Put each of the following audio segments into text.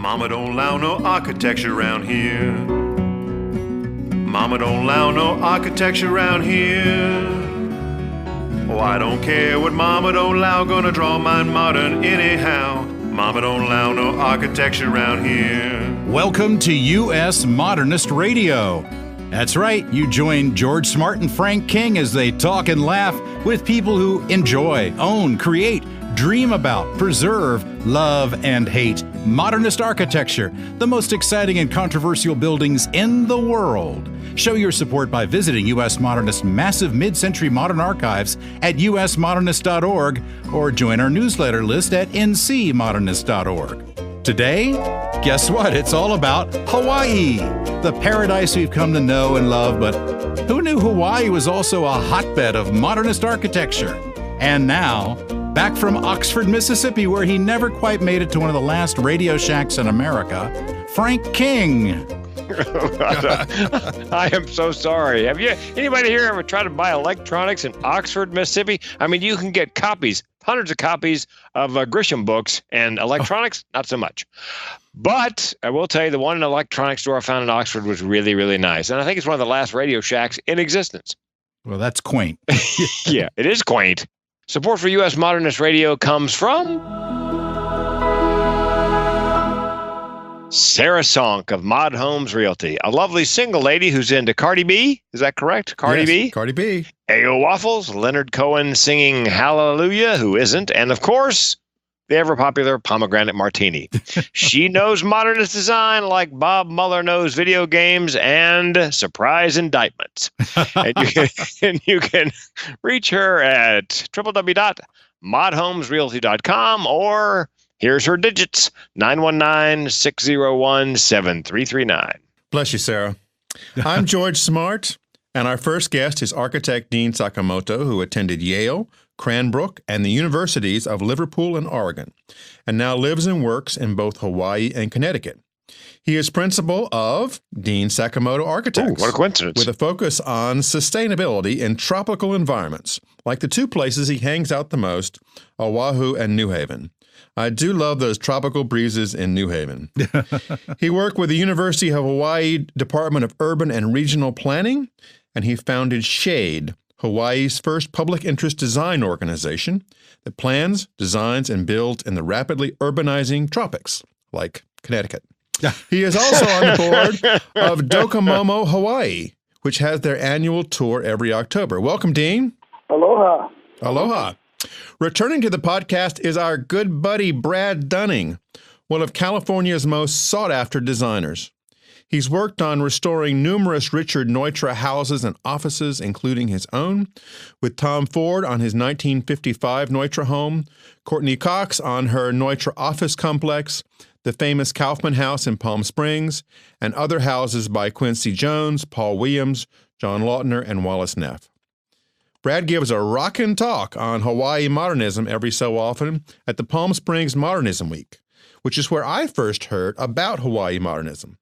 Mama don't allow no architecture around here. Mama don't allow no architecture around here. Oh, I don't care what Mama don't allow, gonna draw mine modern anyhow. Mama don't allow no architecture around here. Welcome to US Modernist Radio. That's right, you join George Smart and Frank King as they talk and laugh with people who enjoy, own, create, dream about, preserve, love, and hate modernist architecture, the most exciting and controversial buildings in the world. Show your support by visiting US Modernist's massive mid-century modern archives at USModernist.org or join our newsletter list at ncmodernist.org. Today, guess what? It's all about Hawaii, the paradise we've come to know and love, but who knew Hawaii was also a hotbed of modernist architecture? And now, back from Oxford, Mississippi, where he never quite made it to one of the last Radio Shacks in America, Frank King. I am so sorry. Have anybody here ever tried to buy electronics in Oxford, Mississippi? I mean, you can get copies, hundreds of copies of Grisham books, and electronics, not so much. But I will tell you, the one electronics store I found in Oxford was really, really nice. And I think it's one of the last Radio Shacks in existence. Well, that's quaint. Yeah, it is quaint. Support for U.S. Modernist Radio comes from Sarah Sonk of Mod Homes Realty, a lovely single lady who's into Cardi B. Is that correct? Cardi B? Cardi B. A.O. Waffles, Leonard Cohen singing Hallelujah, who isn't? And of course, the ever-popular Pomegranate Martini. She knows modernist design like Bob Mueller knows video games and surprise indictments. and you can reach her at www.modhomesrealty.com, or here's her digits, 919-601-7339. Bless you, Sarah. I'm George Smart, and our first guest is architect Dean Sakamoto, who attended Yale, Cranbrook, and the universities of Liverpool and Oregon, and now lives and works in both Hawaii and Connecticut. He is principal of Dean Sakamoto Architects. Ooh, what a coincidence. With a focus on sustainability in tropical environments, like the two places he hangs out the most, Oahu and New Haven. I do love those tropical breezes in New Haven. He worked with the University of Hawaii Department of Urban and Regional Planning, and he founded SHADE, Hawaii's first public interest design organization that plans, designs, and builds in the rapidly urbanizing tropics, like Connecticut. He is also on the board of Docomomo Hawaii, which has their annual tour every October. Welcome, Dean. Aloha. Aloha. Returning to the podcast is our good buddy Brad Dunning, one of California's most sought-after designers. He's worked on restoring numerous Richard Neutra houses and offices, including his own, with Tom Ford on his 1955 Neutra home, Courtney Cox on her Neutra office complex, the famous Kaufman House in Palm Springs, and other houses by Quincy Jones, Paul Williams, John Lautner, and Wallace Neff. Brad gives a rockin' talk on Hawaii modernism every so often at the Palm Springs Modernism Week, which is where I first heard about Hawaii modernism.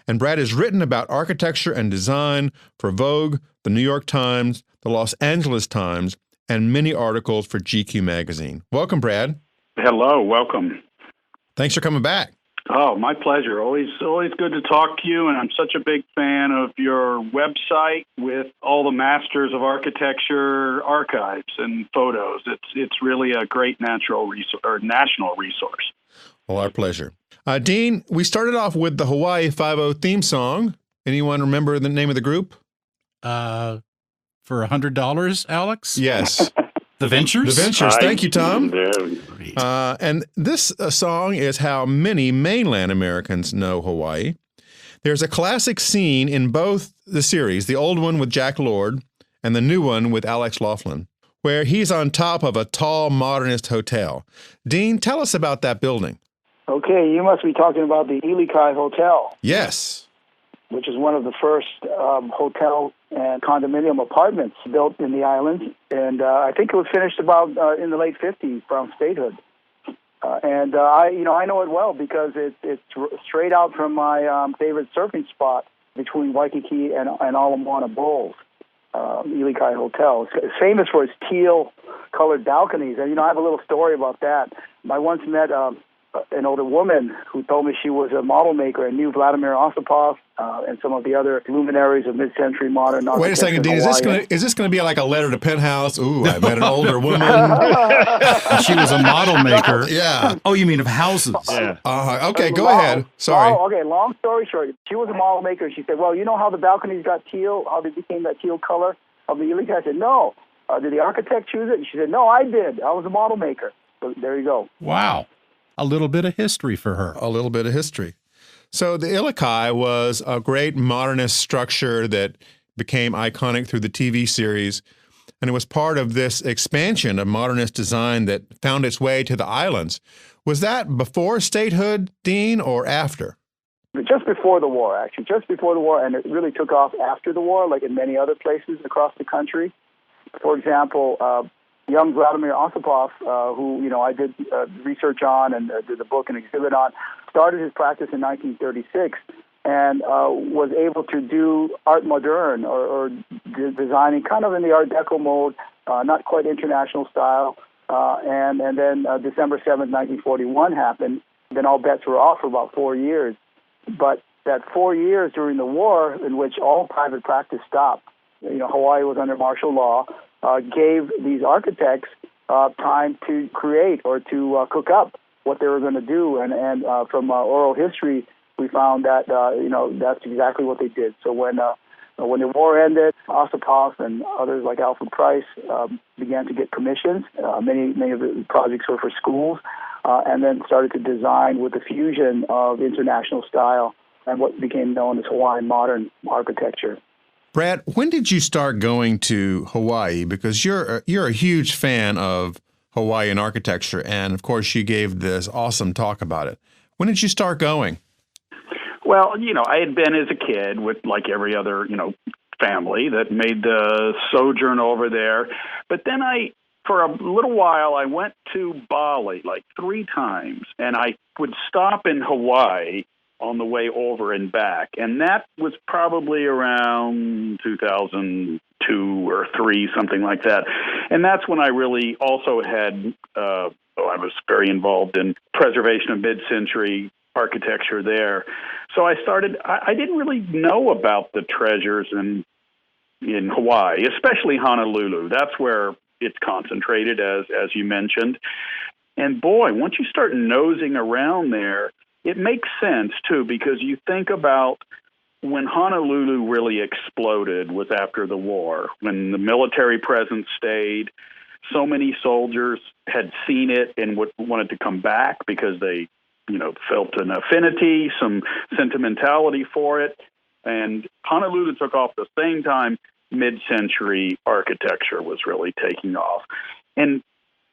And Brad has written about architecture and design for Vogue, the New York Times, the Los Angeles Times, and many articles for GQ magazine. Welcome, Brad. Hello, welcome. Thanks for coming back. Oh, my pleasure. Always good to talk to you, and I'm such a big fan of your website with all the masters of architecture archives and photos. It's really a great national resource. Well, our pleasure. Dean, we started off with the Hawaii 5-0 theme song. Anyone remember the name of the group? For $100, Alex? Yes. The Ventures? The Ventures. Thank you, Tom. Great. And this song is how many mainland Americans know Hawaii. There's a classic scene in both the series, the old one with Jack Lord and the new one with Alex Laughlin, where he's on top of a tall modernist hotel. Dean, tell us about that building. Okay, you must be talking about the Ilikai Hotel. Yes. Which is one of the first hotel and condominium apartments built in the islands. And I think it was finished about in the late 50s from statehood. And I know it well because it's straight out from my favorite surfing spot between Waikiki and Ala Moana Bowls, Ilikai Hotel. It's famous for its teal-colored balconies. And, I have a little story about that. I once met an older woman who told me she was a model maker and knew Vladimir Osipov and some of the other luminaries of mid-century modern architecture. Wait a second, Dean. Is this going to be like a letter to Penthouse? Ooh, I met an older woman. She was a model maker. Yeah. Oh, you mean of houses? Yeah. Okay, go ahead. Sorry. Okay, long story short, she was a model maker. She said, well, you know how the balconies got teal, how they became that teal color of the Elite? I said, no. Did the architect choose it? And she said, no, I did. I was a model maker. So there you go. Wow. A little bit of history for her. A little bit of history. So the Ilikai was a great modernist structure that became iconic through the TV series, and it was part of this expansion of modernist design that found its way to the islands. Was that before statehood, Dean, or after? Just before the war, actually. Just before the war, and it really took off after the war, like in many other places across the country. For example, young Vladimir Osipov, who I did research on and did a book and exhibit on, started his practice in 1936 and was able to do art moderne or designing kind of in the Art Deco mode, not quite international style. And then December 7th, 1941 happened. Then all bets were off for about 4 years. But that 4 years during the war, in which all private practice stopped, Hawaii was under martial law, gave these architects time to create or to cook up what they were going to do. And from oral history, we found that, that's exactly what they did. So when the war ended, Osipov and others like Alfred Price began to get commissions. Many of the projects were for schools, and then started to design with the fusion of international style and what became known as Hawaiian modern architecture. Brad, when did you start going to Hawaii? Because you're a huge fan of Hawaiian architecture, and of course you gave this awesome talk about it. When did you start going? Well, I had been as a kid with like every other, family that made the sojourn over there. But then for a little while, I went to Bali like 3 times, and I would stop in Hawaii on the way over and back. And that was probably around 2002 or 3, something like that. And that's when I really also had, I was very involved in preservation of mid-century architecture there. So I didn't really know about the treasures in Hawaii, especially Honolulu. That's where it's concentrated, as you mentioned. And boy, once you start nosing around there, it makes sense, too, because you think about when Honolulu really exploded was after the war, when the military presence stayed. So many soldiers had seen it and wanted to come back because they, felt an affinity, some sentimentality for it. And Honolulu took off the same time mid-century architecture was really taking off. And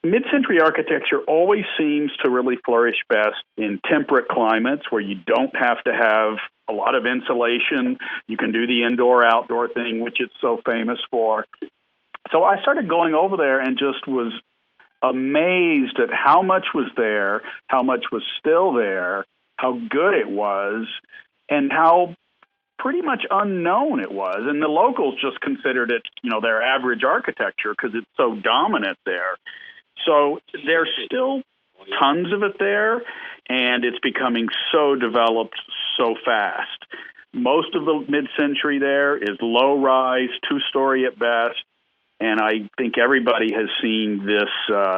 mid-century architecture always seems to really flourish best in temperate climates where you don't have to have a lot of insulation. You can do the indoor-outdoor thing, which it's so famous for. So I started going over there and just was amazed at how much was there, how much was still there, how good it was, and how pretty much unknown it was. And the locals just considered it, their average architecture because it's so dominant there. So there's still tons of it there, and it's becoming so developed so fast. Most of the mid-century there is low-rise, 2-story at best, and I think everybody has seen this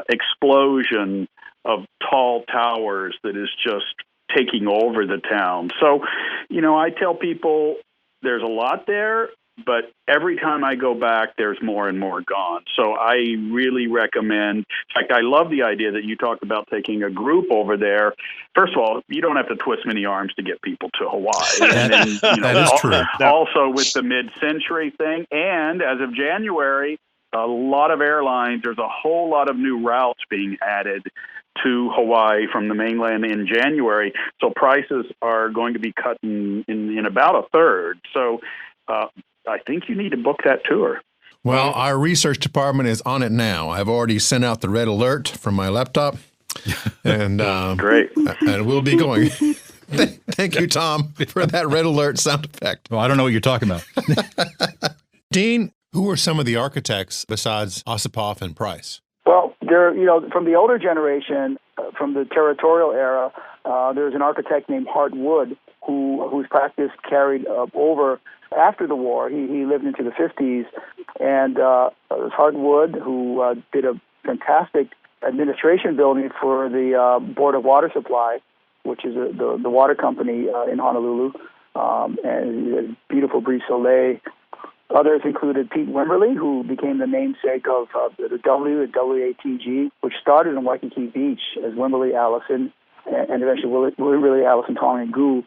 explosion of tall towers that is just taking over the town. So, I tell people there's a lot there, but every time I go back, there's more and more gone. So I really recommend, in fact, I love the idea that you talked about taking a group over there. First of all, you don't have to twist many arms to get people to Hawaii. And then, that is true. Also with the mid-century thing, and as of January, a lot of airlines, there's a whole lot of new routes being added to Hawaii from the mainland in January. So prices are going to be cut in about a third. So I think you need to book that tour. Well, our research department is on it now. I've already sent out the red alert from my laptop. And great. And we'll be going. Thank you, Tom, for that red alert sound effect. Well, I don't know what you're talking about. Dean, who were some of the architects besides Osipov and Price? Well, from the older generation, from the territorial era, there's an architect named Hart Wood whose practice carried over after the war. He lived into the 50s, and it was Hart Wood who did a fantastic administration building for the Board of Water Supply, which is the water company in Honolulu, and a beautiful brise soleil. Others included Pete Wimberly, who became the namesake of the WATG, which started in Waikiki Beach as Wimberly Allison, and eventually Wimberly Allison Tong and Gu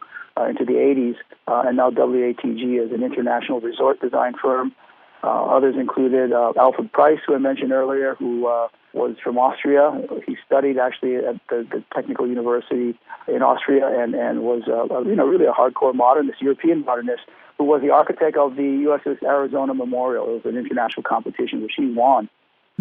into the 80s, and now WATG is an international resort design firm. Others included Alfred Price, who I mentioned earlier, who was from Austria. He studied actually at the Technical University in Austria and was really a hardcore modernist, European modernist, who was the architect of the USS Arizona Memorial. It was an international competition which he won.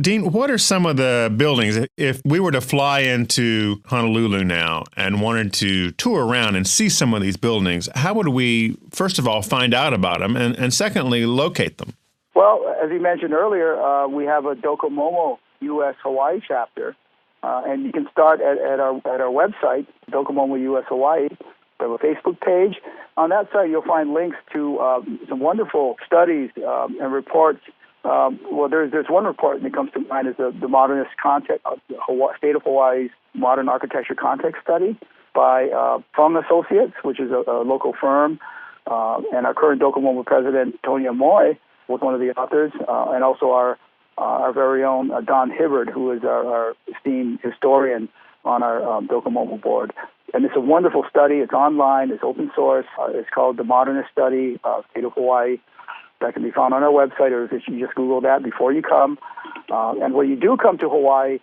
Dean, what are some of the buildings? If we were to fly into Honolulu now and wanted to tour around and see some of these buildings, how would we, first of all, find out about them, and secondly, locate them? Well, as you mentioned earlier, we have a Docomomo US Hawaii chapter, and you can start at our website, Docomomo US Hawaii. We have a Facebook page. On that site, you'll find links to some wonderful studies and reports. There's one report that comes to mind is the Modernist Context, State of Hawaii's Modern Architecture Context Study by Fung Associates, which is a local firm, and our current Docomomo president, Tonya Moy, was one of the authors, and also our very own Don Hibbard, who is our esteemed historian on our Docomomo board. And it's a wonderful study. It's online. It's open source. It's called The Modernist Study, State of Hawaii. That can be found on our website, or if you just Google that before you come. And when you do come to Hawaii,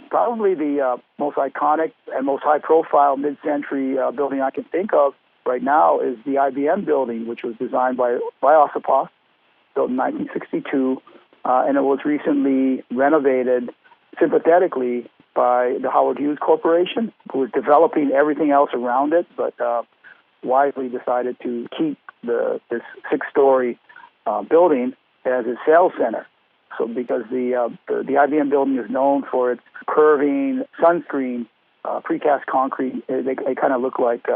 probably the most iconic and most high-profile mid-century building I can think of right now is the IBM building, which was designed by Ossipoff, built in 1962, and it was recently renovated sympathetically by the Howard Hughes Corporation, who was developing everything else around it, but wisely decided to keep this six-story building as a sales center. So because the IBM building is known for its curving sunscreen, precast concrete, they kind of look like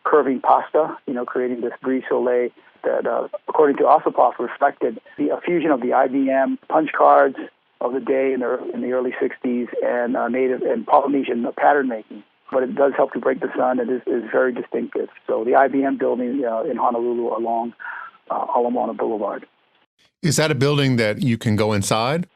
curving pasta, creating this brise soleil that, according to Ossipoff, reflected the fusion of the IBM punch cards of the day in the early 60s and native and Polynesian pattern making. But it does help to break the sun. It is very distinctive. So the IBM building in Honolulu along Ala Moana Boulevard. Is that a building that you can go inside?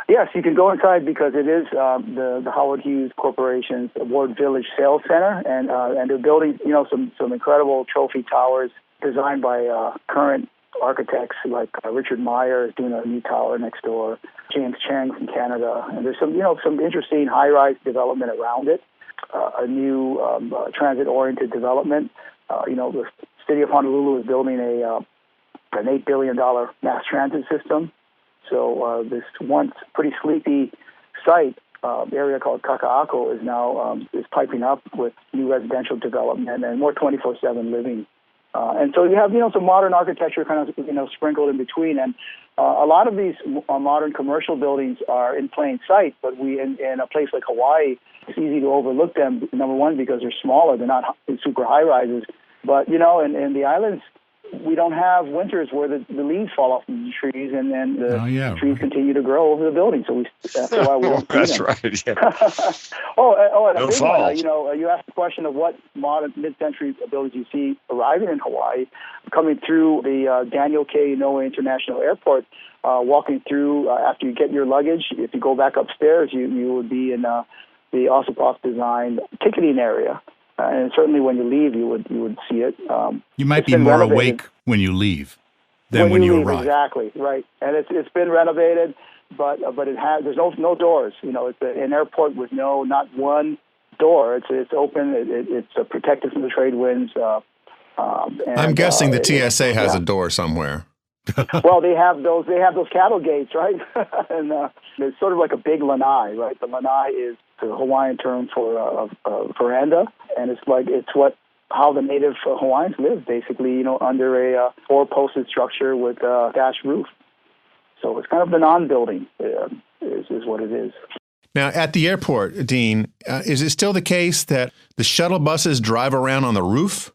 Yes, you can go inside because it is the Howard Hughes Corporation's Ward Village Sales Center, and they're building some incredible trophy towers designed by current architects like Richard Meyer is doing a new tower next door, James Chang from Canada, and there's some interesting high-rise development around it, a new transit-oriented development. The city of Honolulu is building an $8 billion mass transit system. So this once pretty sleepy site, area called Kaka'ako, is now is piping up with new residential development and more 24/7 living. And so you have some modern architecture kind of sprinkled in between, and a lot of these modern commercial buildings are in plain sight. But in a place like Hawaii, it's easy to overlook them. Number one, because they're smaller; they're not super high rises. But in the islands, we don't have winters where the leaves fall off the trees and then the trees continue to grow over the building. So that's why we don't see That's them. right. Yeah. And No a big falls. one, you asked the question of what modern mid-century buildings you see arriving in Hawaii, coming through the Daniel K. Inouye International Airport, walking through after you get your luggage. If you go back upstairs, you would be in the Ossipoff designed ticketing area. And certainly when you leave, you would see it. You might be more awake when you leave than when you arrive. Exactly, right. And it's been renovated, but there's no doors. It's an airport with not one door. It's open. It's protected from the trade winds. I'm guessing the TSA has a door somewhere. Well, they have those cattle gates, right? And it's sort of like a big lanai, right? The lanai is the Hawaiian term for a veranda, and it's how the native Hawaiians live, basically, under a four-posted structure with a thatched roof. So it's kind of the non-building is what it is. Now, at the airport, Dean, is it still the case that the shuttle buses drive around on the roof?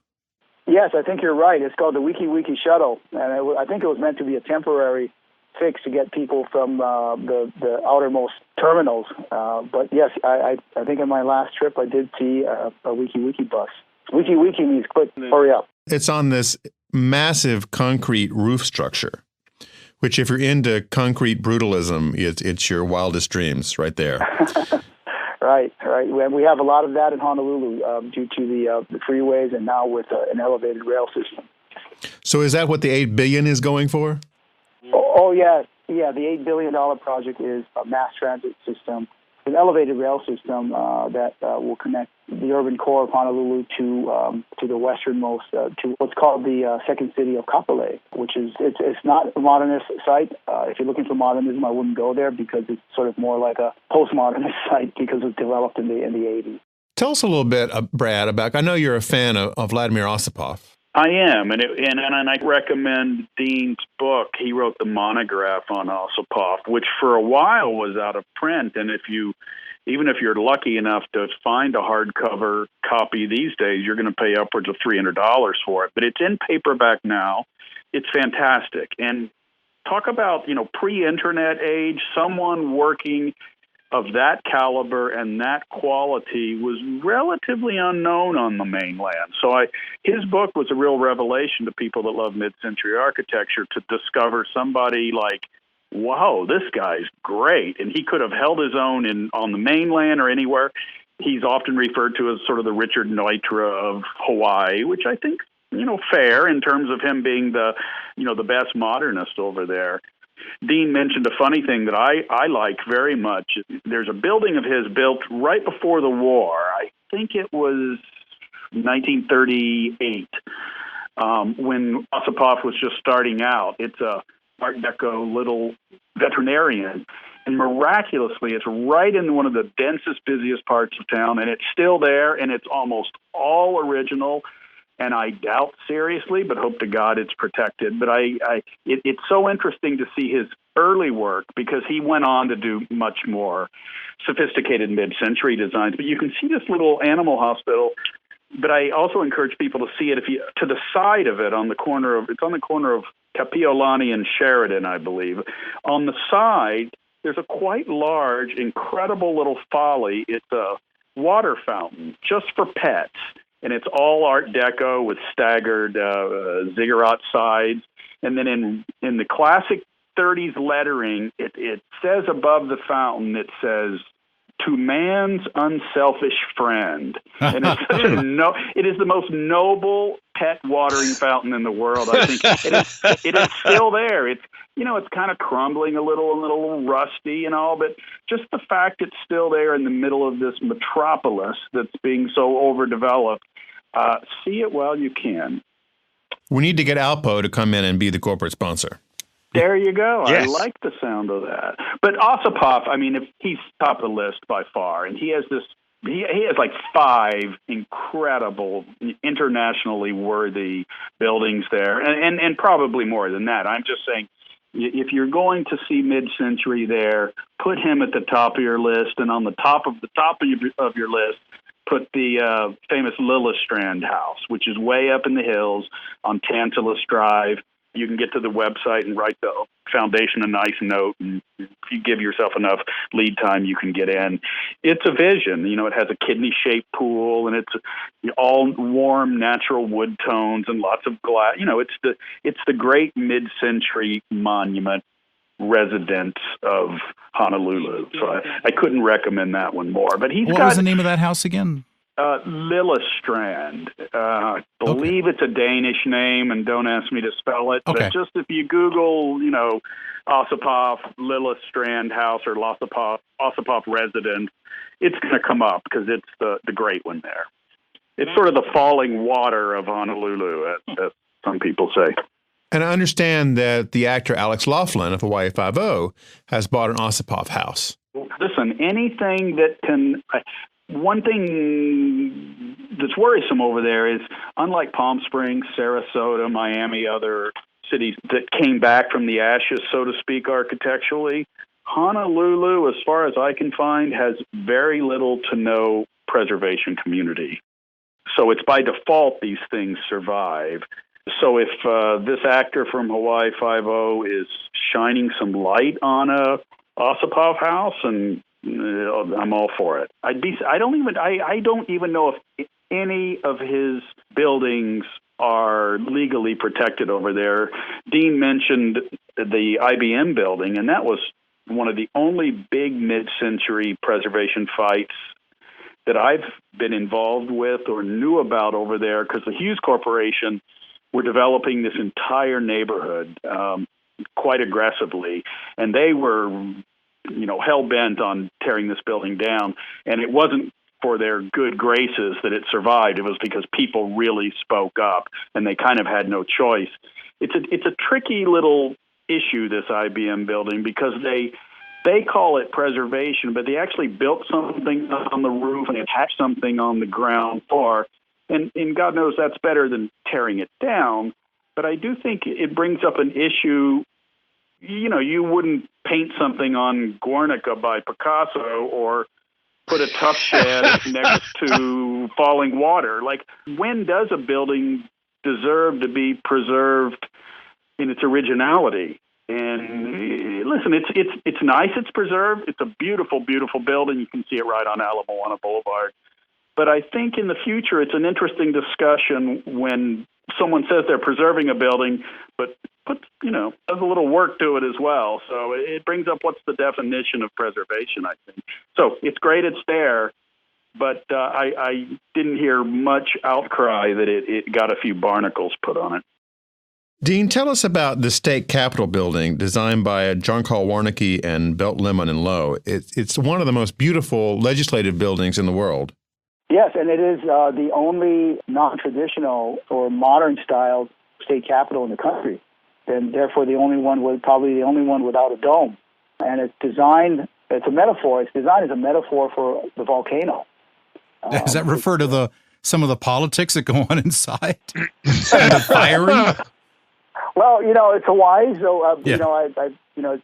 Yes, I think you're right. It's called the Wiki Wiki Shuttle, and I think it was meant to be a temporary fix to get people from the outermost terminals. But yes, I think on my last trip I did see a Wiki Wiki bus. Wiki Wiki means quick, hurry up. It's on this massive concrete roof structure, which if you're into concrete brutalism, it's your wildest dreams right there. Right. We have a lot of that in Honolulu due to the freeways and now with an elevated rail system. So is that what the $8 billion is going for? Oh yeah. The $8 billion project is a mass transit system, an elevated rail system that will connect the urban core of Honolulu to the westernmost, to what's called the second city of Kapolei, which is it's not a modernist site. If you're looking for modernism, I wouldn't go there because it's sort of more like a postmodernist site because it was developed in the 80s. Tell us a little bit, Brad, about. I know you're a fan of Vladimir Osipov. I am, and I recommend Dean's book. He wrote the monograph on Osipov, which for a while was out of print, and even if you're lucky enough to find a hardcover copy these days, you're going to pay upwards of $300 for it. But it's in paperback now. It's fantastic. And talk about, pre-internet age, someone working of that caliber and that quality was relatively unknown on the mainland. So his book was a real revelation to people that love mid-century architecture to discover somebody like, wow, this guy's great. And he could have held his own on the mainland or anywhere. He's often referred to as sort of the Richard Neutra of Hawaii, which I think, fair in terms of him being the best modernist over there. Dean mentioned a funny thing that I like very much. There's a building of his built right before the war. I think it was 1938 when Osipov was just starting out. It's a Art Deco little veterinarian. And miraculously, it's right in one of the densest, busiest parts of town, and it's still there, and it's almost all original. And I doubt seriously, but hope to God it's protected. But it's so interesting to see his early work because he went on to do much more sophisticated mid-century designs. But you can see this little animal hospital. But I also encourage people to see it to the side of it it's on the corner of Kapiolani and Sheridan, I believe. On the side, there's a quite large, incredible little folly. It's a water fountain just for pets. And it's all Art Deco with staggered ziggurat sides. And then in the classic 30s lettering, it says above the fountain, it says, "To man's unselfish friend." And it's it is the most noble pet watering fountain in the world. I think it is still there. It's kind of crumbling a little rusty and all, but just the fact it's still there in the middle of this metropolis that's being so overdeveloped. See it while you can. We need to get Alpo to come in and be the corporate sponsor. There you go. Yes. I like the sound of that. But Osipov, if he's top of the list by far, and he has like 5 incredible, internationally worthy buildings there, and probably more than that. I'm just saying, if you're going to see mid-century there, put him at the top of your list, and on the top of your list, put the famous Lillestrand House, which is way up in the hills on Tantalus Drive. You can get to the website and write the foundation a nice note, and if you give yourself enough lead time, you can get in. It's a vision. It has a kidney-shaped pool, and it's all warm, natural wood tones and lots of glass. It's the great mid-century monument residence of Honolulu. So I couldn't recommend that one more. But what was the name of that house again? Lillestrand. I believe it's a Danish name, and don't ask me to spell it. Okay. But just if you Google, Osipov Lillestrand House or Osipov Residence, it's going to come up because it's the great one there. It's sort of the falling water of Honolulu, as some people say. And I understand that the actor Alex Laughlin of Hawaii Five-0 has bought an Osipov house. Listen, anything that can... One thing that's worrisome over there is, unlike Palm Springs, Sarasota, Miami, other cities that came back from the ashes, so to speak, architecturally, Honolulu, as far as I can find, has very little to no preservation community. So it's by default these things survive. So if this actor from Hawaii Five-0 is shining some light on a Ossipoff house, and I'm all for it. I don't even know if any of his buildings are legally protected over there. Dean mentioned the IBM building, and that was one of the only big mid-century preservation fights that I've been involved with or knew about over there, because the Hughes Corporation were developing this entire neighborhood quite aggressively, and they were, hell-bent on tearing this building down. And it wasn't for their good graces that it survived. It was because people really spoke up, and they kind of had no choice. It's a tricky little issue, this IBM building, because they call it preservation, but they actually built something on the roof and attached something on the ground floor. And God knows that's better than tearing it down. But I do think it brings up an issue. You wouldn't paint something on Guernica by Picasso or put a tough shed next to falling water. Like, when does a building deserve to be preserved in its originality? And listen, it's nice it's preserved. It's a beautiful, beautiful building. You can see it right on Ala Moana Boulevard. But I think in the future, it's an interesting discussion when someone says they're preserving a building, but does a little work to it as well. So it brings up what's the definition of preservation, I think. So it's great it's there, but I didn't hear much outcry that it got a few barnacles put on it. Dean, tell us about the State Capitol building designed by John Carl Warnke and Belt Lemon and Lowe. It's one of the most beautiful legislative buildings in the world. Yes, and it is the only non-traditional or modern-style state capitol in the country, and therefore probably the only one without a dome. And it's designed as a metaphor for the volcano. Does that refer to some of the politics that go on inside? The firing? Well, it's Hawaii, so Yeah.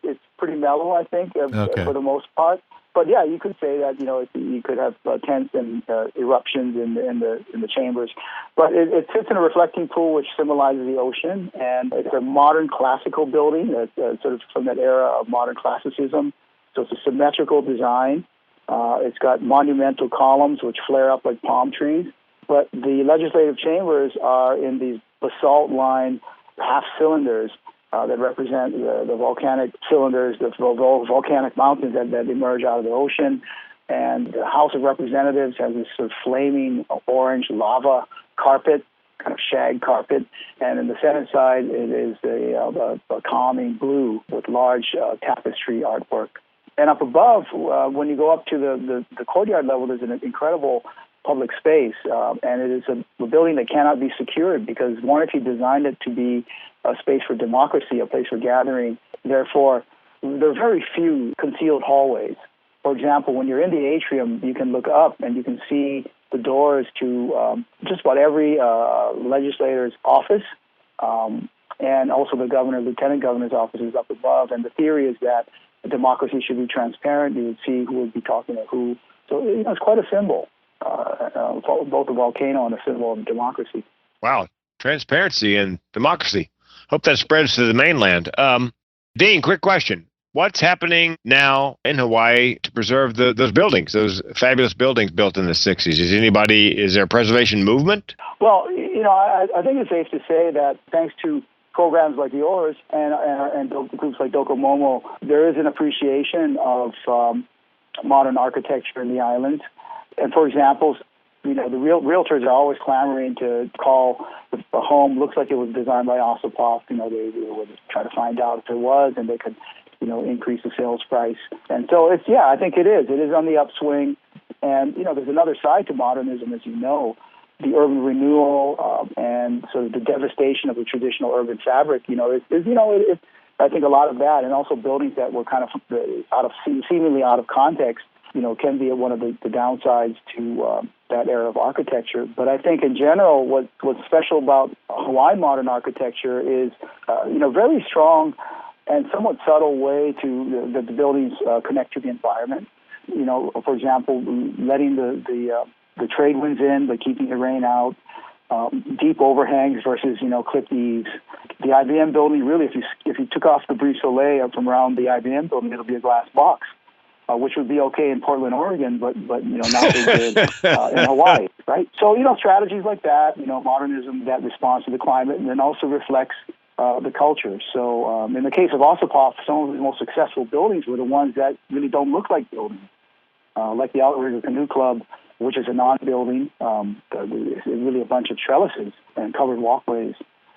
it's pretty mellow, I think, for the most part. But yeah, you could say that you could have tents and eruptions in the chambers, but it sits in a reflecting pool which symbolizes the ocean, and it's a modern classical building that's sort of from that era of modern classicism. So it's a symmetrical design. It's got monumental columns which flare up like palm trees. But the legislative chambers are in these basalt-lined half cylinders that represent the volcanic cylinders, the volcanic mountains that emerge out of the ocean. And the House of Representatives has this sort of flaming orange lava carpet, kind of shag carpet. And in the Senate side, it is a calming blue with large tapestry artwork. And up above, when you go up to the courtyard level, there's an incredible public space, and it is a building that cannot be secured because Warnke designed it to be a space for democracy, a place for gathering. Therefore, there are very few concealed hallways. For example, when you're in the atrium, you can look up and you can see the doors to just about every legislator's office, and also the governor, lieutenant governor's offices up above. And the theory is that democracy should be transparent. You would see who would be talking to who. So it's quite a symbol. Both a volcano and a symbol of democracy. Wow. Transparency and democracy. Hope that spreads to the mainland. Dean, quick question. What's happening now in Hawaii to preserve those buildings, those fabulous buildings built in the 60s? Is there a preservation movement? Well, I think it's safe to say that thanks to programs like yours and groups like Docomomo, there is an appreciation of modern architecture in the islands. And for example, the realtors are always clamoring to call the home looks like it was designed by Ossipoff. They would try to find out if it was, and they could, increase the sales price. And so I think it is. It is on the upswing. And, there's another side to modernism, as you know, the urban renewal and sort of the devastation of the traditional urban fabric. I think a lot of that, and also buildings that were kind of seemingly out of context, can be one of the downsides to that era of architecture. But I think in general, what's special about Hawaii modern architecture is, very strong and somewhat subtle way to the buildings connect to the environment. For example, letting the trade winds in but keeping the rain out. Deep overhangs versus clipped eaves. The IBM building, really, if you took off the brise soleil from around the IBM building, it'll be a glass box, which would be okay in Portland, Oregon, but not so good in Hawaii, right? So strategies like that, modernism that responds to the climate and then also reflects the culture. So in the case of Ossipoff, some of the most successful buildings were the ones that really don't look like buildings, like the Outrigger Canoe Club, which is a non-building. It's really a bunch of trellises and covered walkways.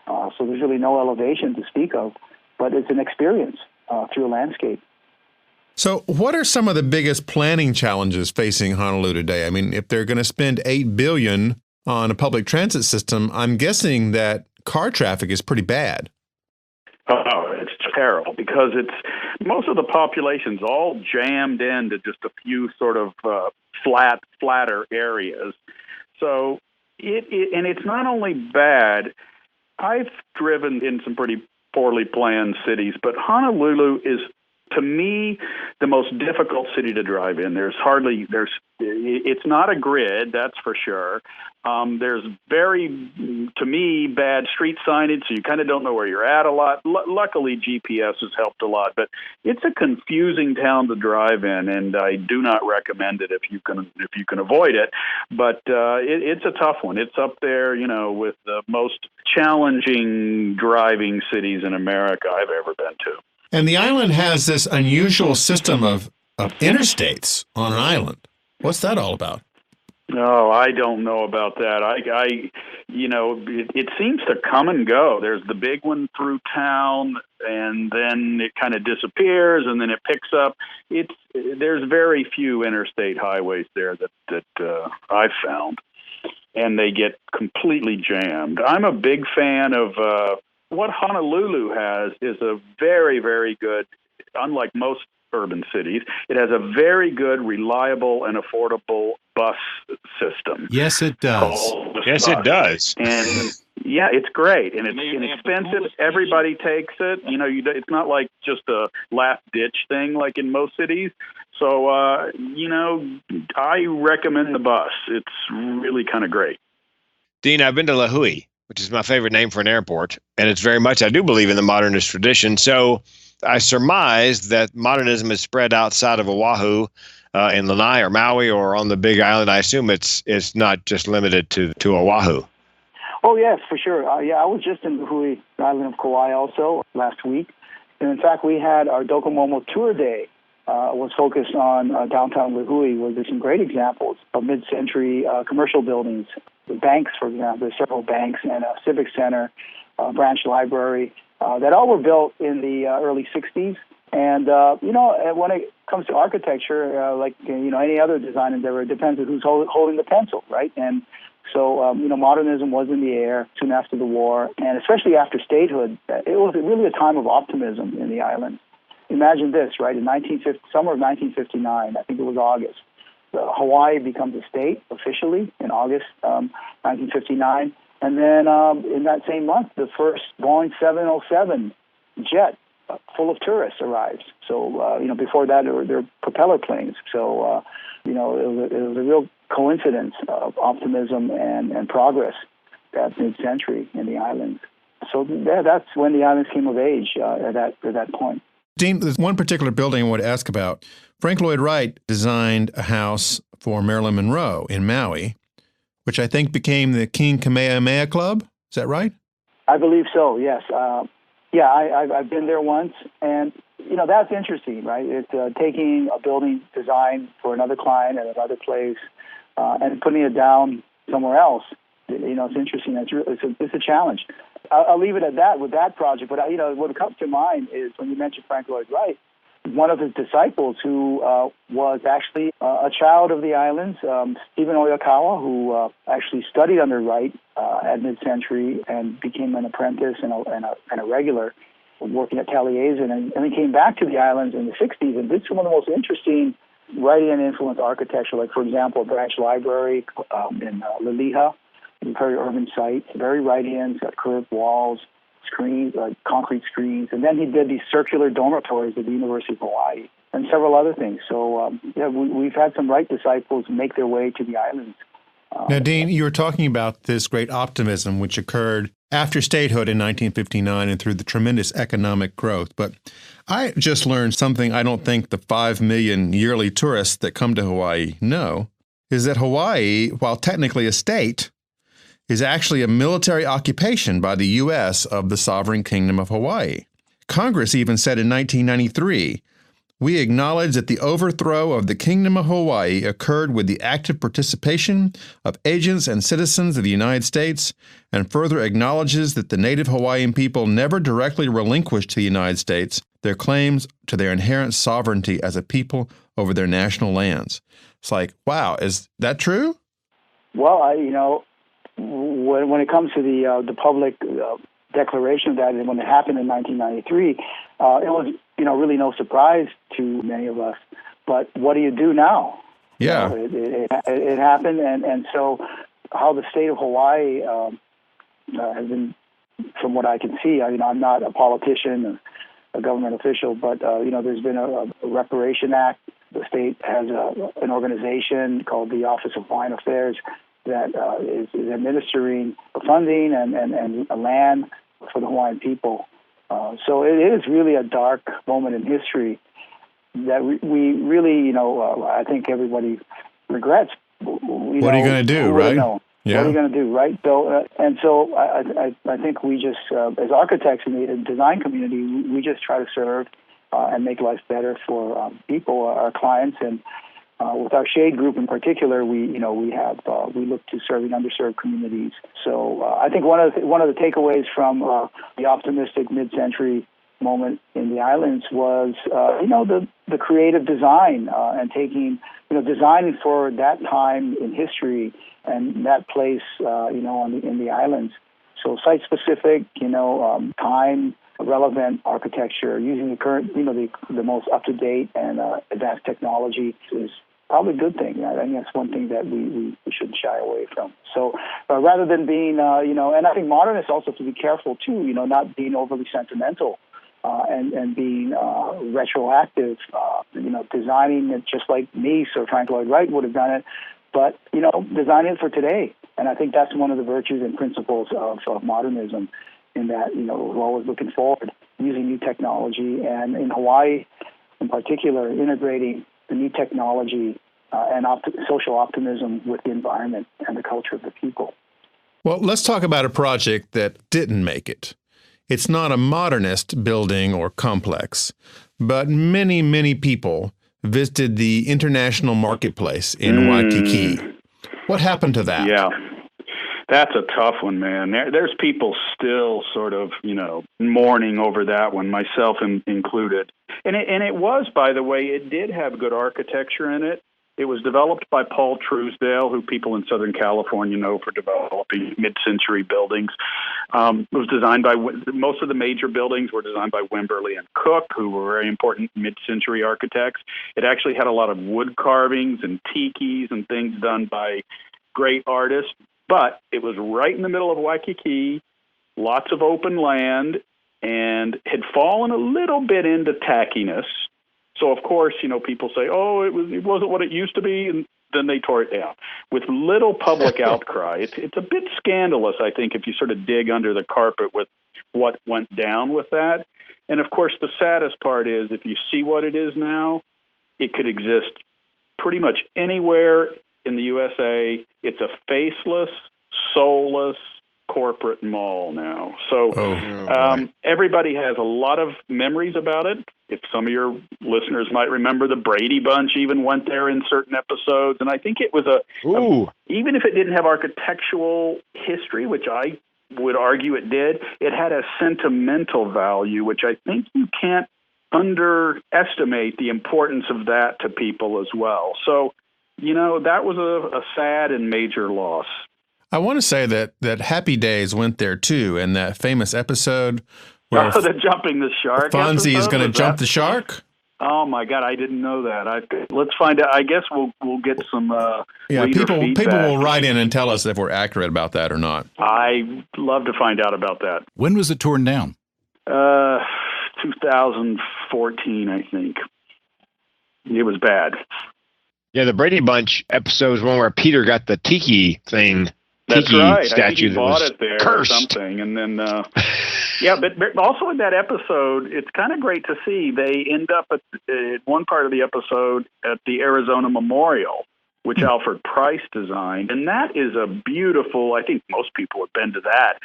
So there's really no elevation to speak of, but it's an experience through a landscape. So what are some of the biggest planning challenges facing Honolulu today? I mean, if they're going to spend $8 billion on a public transit system, I'm guessing that car traffic is pretty bad. Oh, it's terrible because most of the population's all jammed into just a few sort of flatter areas. So it's not only bad. I've driven in some pretty poorly planned cities, but Honolulu is, to me, the most difficult city to drive in. It's not a grid, that's for sure. There's to me, bad street signage, so you kind of don't know where you're at a lot. Luckily, GPS has helped a lot, but it's a confusing town to drive in, and I do not recommend it if you can avoid it. But it's a tough one. It's up there, with the most challenging driving cities in America I've ever been to. And the island has this unusual system of interstates on an island. What's that all about? No, I don't know about that. It seems to come and go. There's the big one through town, and then it kind of disappears, and then it picks up. There's very few interstate highways there that I've found, and they get completely jammed. I'm a big fan of what Honolulu has is a very, very good, unlike most urban cities, it has a very good, reliable, and affordable bus system. Yes, it does. Yes, it does. And yeah, it's great, and it's inexpensive. Everybody takes it. It's not like just a last ditch thing like in most cities. So, I recommend the bus. It's really kind of great. Dean, I've been to Lahui, which is my favorite name for an airport, and it's very much, I do believe in the modernist tradition. So I surmise that modernism is spread outside of Oahu, in Lanai or Maui or on the Big Island. I assume it's not just limited to Oahu. Oh, yes, for sure. I was just in the Hui island of Kauai also last week. And in fact, we had our Docomomo tour day was focused on downtown Lahui, where there's some great examples of mid-century commercial buildings. The banks, for example, there's several banks and a civic center, branch library, that all were built in the early 60s. And, when it comes to architecture, like, any other design endeavor, it depends on who's holding the pencil, right? And so, modernism was in the air soon after the war, and especially after statehood. It was really a time of optimism in the island. Imagine this, right? In summer of 1959, I think it was August, Hawaii becomes a state officially in August 1959. And then in that same month, the first Boeing 707 jet full of tourists arrives. So, before that, there were propeller planes. So, it was a real coincidence of optimism and progress that mid-century in the islands. So that's when the islands came of age at that point. Dean, there's one particular building I want to ask about. Frank Lloyd Wright designed a house for Marilyn Monroe in Maui, which I think became the King Kamehameha Club. Is that right? I believe so, yes. I've been there once, and, that's interesting, right? It's taking a building designed for another client at another place and putting it down somewhere else. It's interesting. It's a challenge. I'll leave it at that with that project. But, what comes to mind is when you mentioned Frank Lloyd Wright, one of his disciples who was actually a child of the islands, Stephen Oyakawa, who actually studied under Wright at mid-century and became an apprentice and a regular working at Taliesin, and then came back to the islands in the 60s and did some of the most interesting Wrightian-influenced architecture, like, for example, a branch library in Liliha, a very urban site, very Wrightian, it's got curved walls, screens, concrete screens, and then he did these circular dormitories at the University of Hawaii and several other things. So, we've had some Wright disciples make their way to the islands. Now, Dean, you were talking about this great optimism which occurred after statehood in 1959 and through the tremendous economic growth. But I just learned something I don't think the 5 million yearly tourists that come to Hawaii know, is that Hawaii, while technically a state, is actually a military occupation by the U.S. of the sovereign kingdom of Hawaii. Congress even said in 1993, "We acknowledge that the overthrow of the Kingdom of Hawaii occurred with the active participation of agents and citizens of the United States, and further acknowledges that the native Hawaiian people never directly relinquished to the United States their claims to their inherent sovereignty as a people over their national lands." It's like, wow, is that true? Well, when it comes to the public declaration of that, and when it happened in 1993, it was really no surprise to many of us. But what do you do now? Yeah, it happened, and so how the state of Hawaii has been, from what I can see. I'm not a politician, a government official, but there's been a reparation act. The state has an organization called the Office of Hawaiian Affairs that is administering funding and land for the Hawaiian people. So it is really a dark moment in history that we really, I think everybody regrets. What are you going to do, right? Yeah. What are you going to do, right? So, I think we just, as architects in the design community, we just try to serve and make life better for people, our clients, and with our Shade Group in particular, we look to serving underserved communities. So I think one of the takeaways from the optimistic mid-century moment in the islands was the creative design and taking designing for that time in history and that place in the islands. So site specific, time relevant architecture using the current the most up to date and advanced technology is probably a good thing. I think that's one thing that we shouldn't shy away from. So rather than being, and I think modernists also have to be careful too, not being overly sentimental and being retroactive, designing it just like Mies or Frank Lloyd Wright would have done it, but, designing it for today. And I think that's one of the virtues and principles of modernism, in that, we're always looking forward, using new technology, and in Hawaii in particular, integrating the new technology and social optimism with the environment and the culture of the people. Well, let's talk about a project that didn't make it. It's not a modernist building or complex, but many, many people visited the International Marketplace in Waikiki. What happened to that? Yeah, that's a tough one, man. There's people still sort of, mourning over that one, myself included. And it was, by the way, it did have good architecture in it. It was developed by Paul Truesdale, who people in Southern California know for developing mid-century buildings. It was designed by, most of the major buildings were designed by Wimberley and Cook, who were very important mid-century architects. It actually had a lot of wood carvings and tikis and things done by great artists. But it was right in the middle of Waikiki, lots of open land, and had fallen a little bit into tackiness. So, of course, people say, oh, it wasn't what it used to be, and then they tore it down with little public outcry. It's a bit scandalous, I think, if you sort of dig under the carpet with what went down with that. And, of course, the saddest part is if you see what it is now, it could exist pretty much anywhere in the USA. It's a faceless, soulless corporate mall now. So everybody has a lot of memories about it. If some of your listeners might remember, the Brady Bunch even went there in certain episodes. And I think it was even if it didn't have architectural history, which I would argue it did, it had a sentimental value, which I think you can't underestimate the importance of that to people as well. So, that was a sad and major loss. I want to say that Happy Days went there too, in that famous episode where the jumping the shark. Fonzie is going to jump the shark. Oh my God, I didn't know that. Let's find out. I guess we'll get some reader feedback. People will write in and tell us if we're accurate about that or not. I'd love to find out about that. When was it torn down? 2014, I think. It was bad. Yeah, the Brady Bunch episode was one where Peter got the tiki thing. That's tiki right. statue I think he that bought was it there cursed. or something, and then yeah. But also in that episode, it's kind of great to see they end up at one part of the episode at the Arizona Memorial, which Alfred Price designed, and that is a beautiful. I think most people have been to that.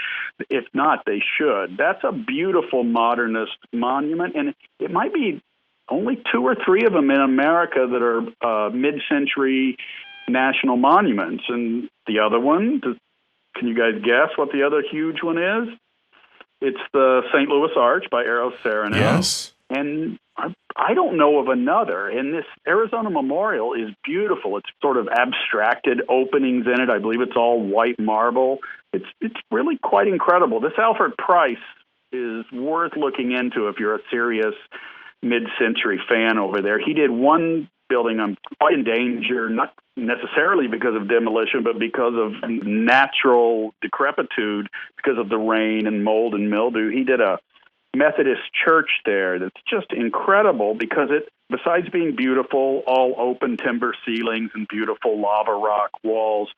If not, they should. That's a beautiful modernist monument, and it might be only 2 or 3 of them in America that are mid-century national monuments. And the other one, can you guys guess what the other huge one is? It's the St. Louis Arch by Eros Saarinen. Yes. And I don't know of another. And this Arizona Memorial is beautiful. It's sort of abstracted openings in it. I believe it's all white marble. It's really quite incredible. This Alfred Price is worth looking into if you're a serious mid-century fan over there. He did one building quite in danger, not necessarily because of demolition, but because of natural decrepitude, because of the rain and mold and mildew. He did a Methodist church there that's just incredible because it, besides being beautiful, all open timber ceilings and beautiful lava rock walls,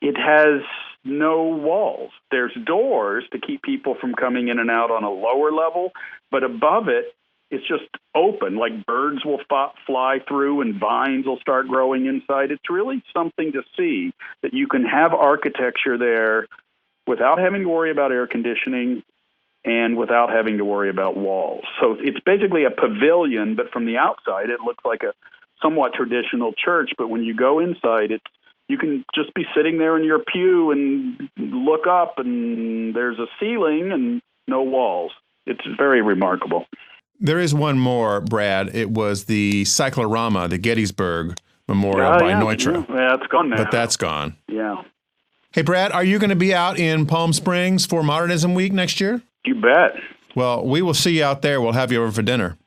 it has no walls. There's doors to keep people from coming in and out on a lower level, but above it, it's just open, like birds will fly through and vines will start growing inside. It's really something to see, that you can have architecture there without having to worry about air conditioning and without having to worry about walls. So it's basically a pavilion, but from the outside it looks like a somewhat traditional church. But when you go inside, you can just be sitting there in your pew and look up, and there's a ceiling and no walls. It's very remarkable. There is one more, Brad. It was the Cyclorama, the Gettysburg Memorial by Neutra. Yeah, it's gone now. But that's gone. Yeah. Hey, Brad, are you going to be out in Palm Springs for Modernism Week next year? You bet. Well, we will see you out there. We'll have you over for dinner.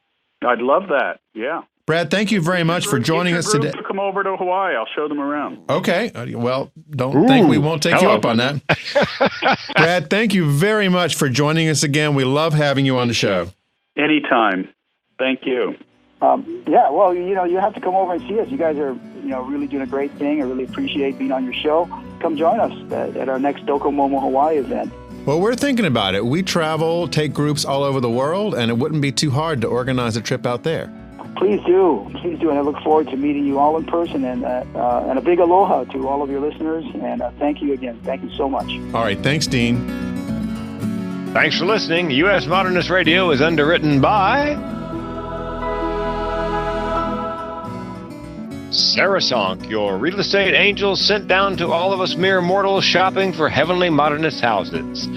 I'd love that. Yeah. Brad, thank you very much for joining us today. To come over to Hawaii. I'll show them around. Okay. Well, don't think we won't take you up on that. Brad, thank you very much for joining us again. We love having you on the show. Anytime. Thank you. Yeah, well, you have to come over and see us. You guys are, really doing a great thing. I really appreciate being on your show. Come join us at our next Docomomo Hawaii event. Well, we're thinking about it. We travel, take groups all over the world, and it wouldn't be too hard to organize a trip out there. Please do. And I look forward to meeting you all in person. And a big aloha to all of your listeners. And thank you again. Thank you so much. All right. Thanks, Dean. Thanks for listening. US Modernist Radio is underwritten by Sarah Sonk, your real estate angel sent down to all of us mere mortals shopping for heavenly modernist houses.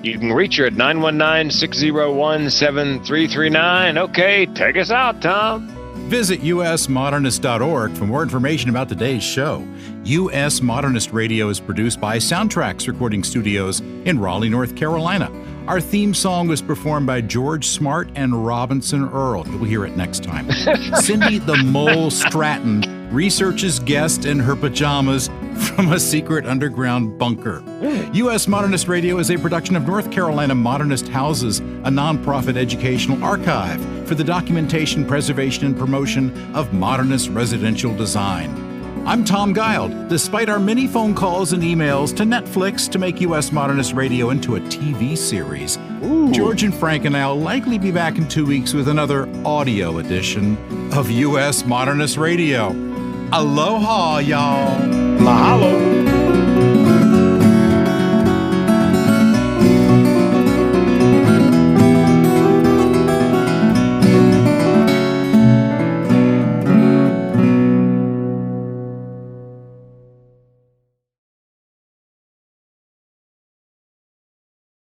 You can reach her at 919-601-7339. Okay, take us out, Tom. Visit USModernist.org for more information about today's show. US Modernist Radio is produced by Soundtracks Recording Studios in Raleigh, North Carolina. Our theme song was performed by George Smart and Robinson Earl. You'll hear it next time. Cindy the Mole Stratton researches guests in her pajamas from a secret underground bunker. US Modernist Radio is a production of North Carolina Modernist Houses, a nonprofit educational archive for the documentation, preservation, and promotion of modernist residential design. I'm Tom Guild. Despite our many phone calls and emails to Netflix to make US Modernist Radio into a TV series, George and Frank and I will likely be back in 2 weeks with another audio edition of US Modernist Radio. Aloha, y'all. Mahalo.